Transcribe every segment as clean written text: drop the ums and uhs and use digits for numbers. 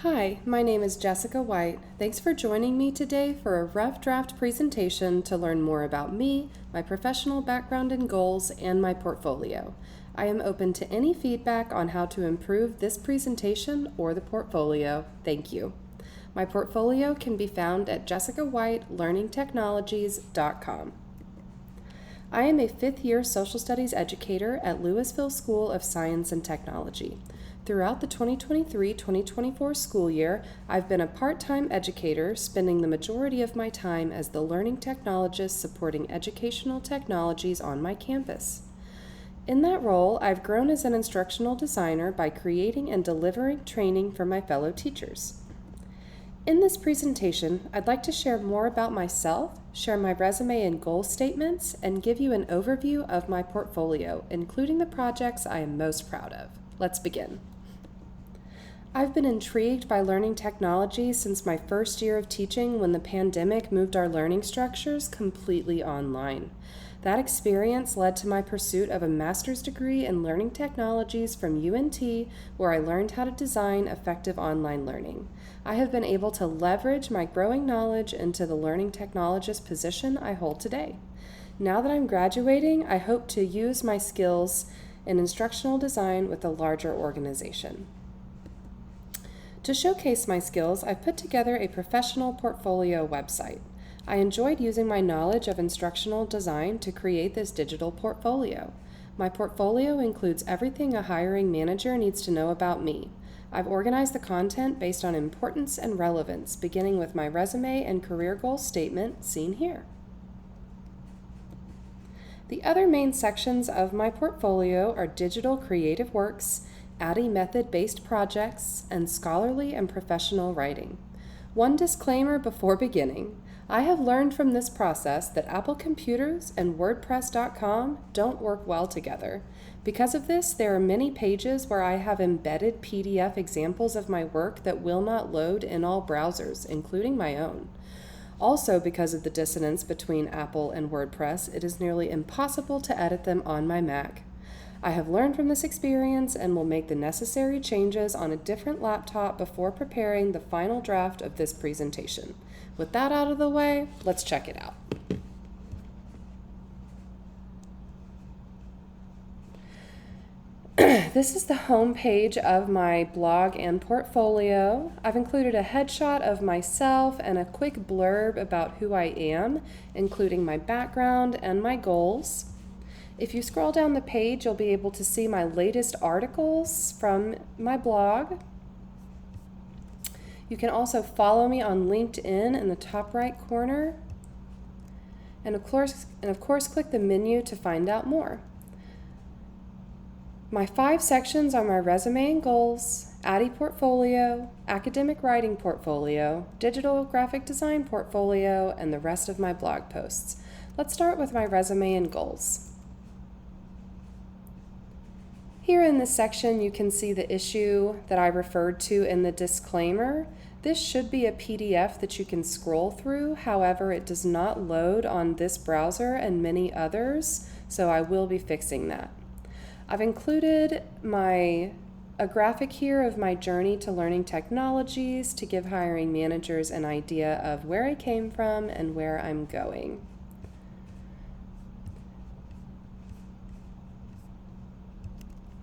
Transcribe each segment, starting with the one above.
Hi, my name is Jessica White. Thanks for joining me today for a rough draft presentation to learn more about me, my professional background and goals, and my portfolio. I am open to any feedback on how to improve this presentation or the portfolio. Thank you. My portfolio can be found at jessicawhitelearningtechnologies.com. I am a fifth-year social studies educator at Louisville School of Science and Technology. Throughout the 2023-2024 school year, I've been a part-time educator, spending the majority of my time as the learning technologist supporting educational technologies on my campus. In that role, I've grown as an instructional designer by creating and delivering training for my fellow teachers. In this presentation, I'd like to share more about myself, share my resume and goal statements, and give you an overview of my portfolio, including the projects I am most proud of. Let's begin. I've been intrigued by learning technology since my first year of teaching when the pandemic moved our learning structures completely online. That experience led to my pursuit of a master's degree in learning technologies from UNT, where I learned how to design effective online learning. I have been able to leverage my growing knowledge into the learning technologist position I hold today. Now that I'm graduating, I hope to use my skills in instructional design with a larger organization. To showcase my skills, I've put together a professional portfolio website. I enjoyed using my knowledge of instructional design to create this digital portfolio. My portfolio includes everything a hiring manager needs to know about me. I've organized the content based on importance and relevance, beginning with my resume and career goal statement, seen here. The other main sections of my portfolio are digital creative works, ADDIE method-based projects, and scholarly and professional writing. One disclaimer before beginning. I have learned from this process that Apple computers and WordPress.com don't work well together. Because of this, there are many pages where I have embedded PDF examples of my work that will not load in all browsers, including my own. Also, because of the dissonance between Apple and WordPress, it is nearly impossible to edit them on my Mac. I have learned from this experience and will make the necessary changes on a different laptop before preparing the final draft of this presentation. With that out of the way, let's check it out. This is the home page of my blog and portfolio. I've included a headshot of myself and a quick blurb about who I am, including my background and my goals. If you scroll down the page, you'll be able to see my latest articles from my blog. You can also follow me on LinkedIn in the top right corner. And of course, click the menu to find out more. My 5 sections are my resume and goals, ADDIE portfolio, academic writing portfolio, digital graphic design portfolio, and the rest of my blog posts. Let's start with my resume and goals. Here in this section, you can see the issue that I referred to in the disclaimer. This should be a PDF that you can scroll through. However, it does not load on this browser and many others, so I will be fixing that. I've included a graphic here of my journey to learning technologies to give hiring managers an idea of where I came from and where I'm going.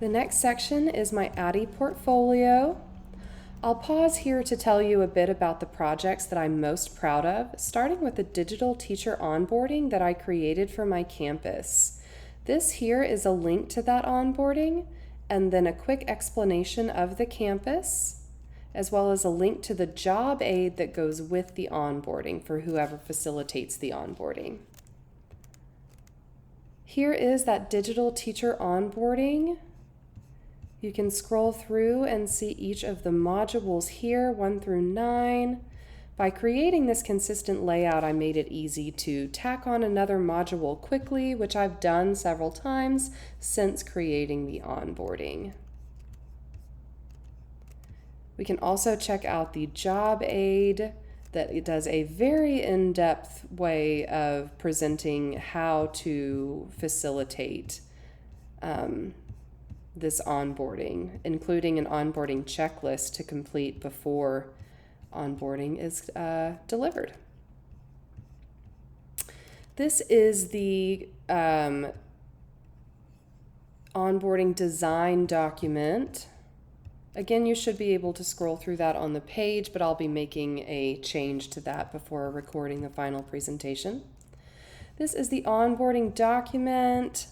The next section is my ADDIE portfolio. I'll pause here to tell you a bit about the projects that I'm most proud of, starting with the digital teacher onboarding that I created for my campus. This here is a link to that onboarding, and then a quick explanation of the campus, as well as a link to the job aid that goes with the onboarding for whoever facilitates the onboarding. Here is that digital teacher onboarding. You can scroll through and see each of the modules here, 1 through 9. By creating this consistent layout, I made it easy to tack on another module quickly, which I've done several times since creating the onboarding. We can also check out the job aid that it does a very in-depth way of presenting how to facilitate this onboarding, including an onboarding checklist to complete before onboarding is delivered. This is the onboarding design document. Again, you should be able to scroll through that on the page, but I'll be making a change to that before recording the final presentation. This is the onboarding document,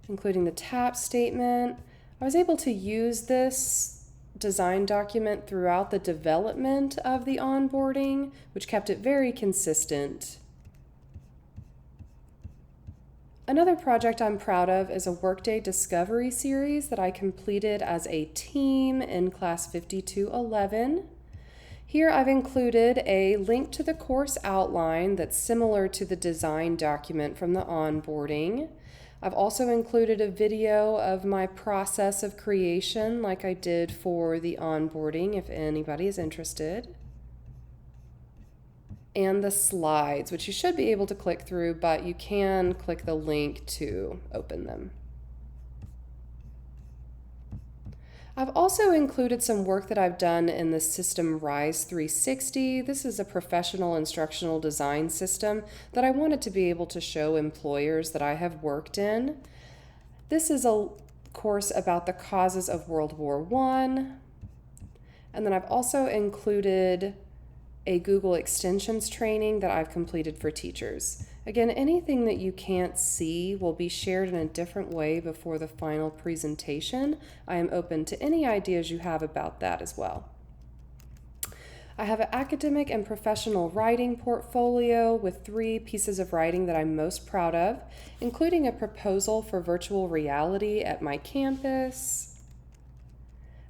including the TAP statement. I was able to use this design document throughout the development of the onboarding, which kept it very consistent. Another project I'm proud of is a Workday Discovery series that I completed as a team in Class 5211. Here I've included a link to the course outline that's similar to the design document from the onboarding. I've also included a video of my process of creation like I did for the onboarding if anybody is interested. And the slides, which you should be able to click through, but you can click the link to open them. I've also included some work that I've done in the system Rise 360. This is a professional instructional design system that I wanted to be able to show employers that I have worked in. This is a course about the causes of World War I. And then I've also included a Google Extensions training that I've completed for teachers. Again, anything that you can't see will be shared in a different way before the final presentation. I am open to any ideas you have about that as well. I have an academic and professional writing portfolio with 3 pieces of writing that I'm most proud of, including a proposal for virtual reality at my campus,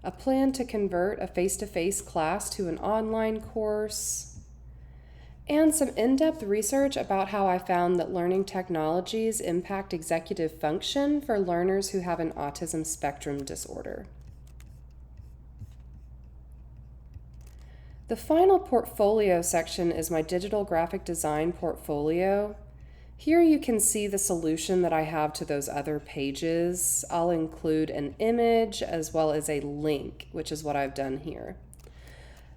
a plan to convert a face-to-face class to an online course, and some in-depth research about how I found that learning technologies impact executive function for learners who have an autism spectrum disorder. The final portfolio section is my digital graphic design portfolio. Here you can see the solution that I have to those other pages. I'll include an image as well as a link, which is what I've done here.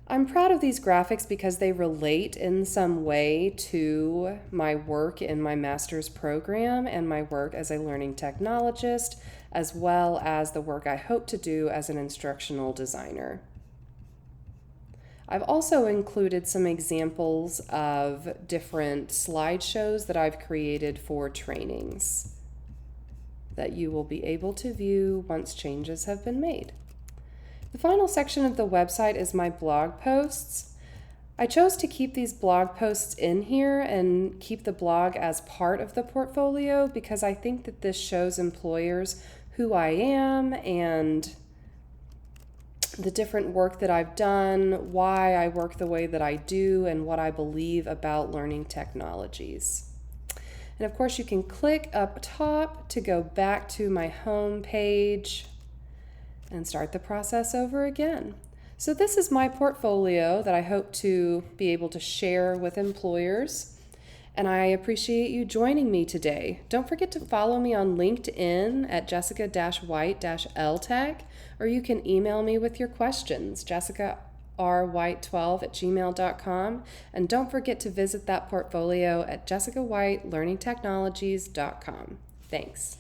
I'm proud of these graphics because they relate in some way to my work in my master's program and my work as a learning technologist, as well as the work I hope to do as an instructional designer. I've also included some examples of different slideshows that I've created for trainings that you will be able to view once changes have been made. The final section of the website is my blog posts. I chose to keep these blog posts in here and keep the blog as part of the portfolio because I think that this shows employers who I am and the different work that I've done, why I work the way that I do, and what I believe about learning technologies. And of course, you can click up top to go back to my home page and start the process over again. So this is my portfolio that I hope to be able to share with employers. And I appreciate you joining me today. Don't forget to follow me on LinkedIn at Jessica-White-LTech, or you can email me with your questions, jessicawhite12@gmail.com. And don't forget to visit that portfolio at jessicawhitelearningtechnologies.com. Thanks.